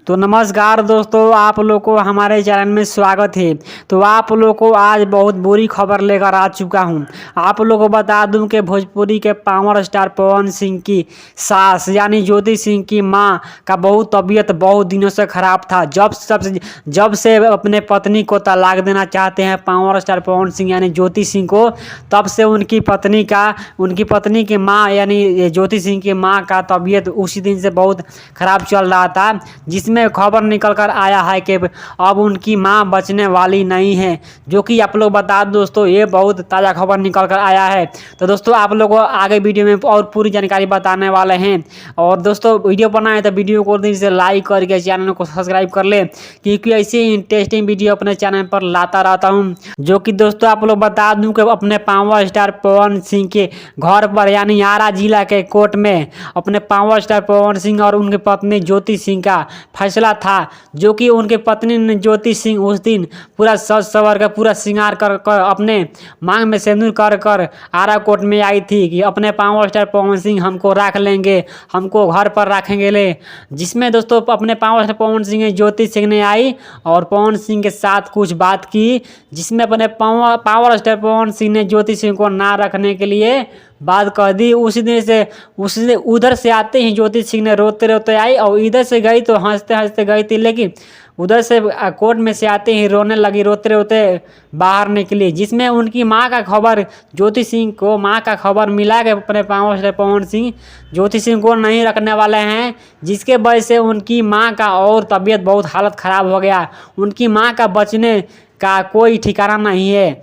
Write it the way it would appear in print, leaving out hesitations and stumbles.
तो नमस्कार दोस्तों, आप लोग को हमारे चैनल में स्वागत है। तो आप लोग को आज बहुत बुरी खबर लेकर आ चुका हूं। आप लोग को बता दूं कि भोजपुरी के पावर स्टार पवन सिंह की सास यानी ज्योति सिंह की मां का तबीयत बहुत दिनों से खराब था। जब से अपने पत्नी को तलाक देना चाहते हैं पावर स्टार पवन सिंह यानी ज्योति सिंह को, तब से उनकी पत्नी की मां यानी ज्योति सिंह की मां का तबीयत उसी दिन से बहुत खराब चल रहा था, जिसमें खबर निकल कर आया है कि अब उनकी मां बचने वाली नहीं है। जो कि आप लोग बता दो दोस्तों, ये बहुत ताज़ा खबर निकल कर आया है। तो दोस्तों आप लोगों को आगे वीडियो में और पूरी जानकारी बताने वाले हैं। और दोस्तों वीडियो बनाए तो वीडियो को दिल से लाइक करके चैनल को सब्सक्राइब कर ले, क्योंकि ऐसे ही इंटरेस्टिंग वीडियो अपने चैनल पर लाता रहता हूँ। जो कि दोस्तों आप लोग बता दूं कि अपने पावर स्टार पवन सिंह के घर पर यानी आरा जिला के कोर्ट में अपने पावर स्टार पवन सिंह और उनकी पत्नी ज्योति सिंह का फैसला था। जो कि उनके पत्नी ने ज्योति सिंह उस दिन पूरा सज सवर कर पूरा श्रृंगार कर अपने मांग में सिंदूर कर कर आरा कोर्ट में आई थी कि अपने पावर स्टार पवन सिंह हमको रख लेंगे, हमको घर पर रखेंगे ले। जिसमें दोस्तों अपने पावर स्टार पवन सिंह ज्योति सिंह ने आई और पवन सिंह के साथ कुछ बात की, जिसमें अपने पावर स्टार पवन सिंह ने ज्योति सिंह को ना रखने के लिए बात कर दी। उसी दिन उधर से आते ही ज्योति सिंह ने रोते रोते आई और इधर से गई तो हंसते हंसते गई थी, लेकिन उधर से कोर्ट में से आते ही रोने लगी, रोते रोते बाहर निकली। जिसमें उनकी मां का खबर ज्योति सिंह को मां का खबर मिला कि अपने पावर स्टार पवन सिंह ज्योति सिंह को नहीं रखने वाले हैं, जिसके वजह से उनकी मां का और तबीयत बहुत हालत ख़राब हो गया। उनकी मां का बचने का कोई ठिकाना नहीं है।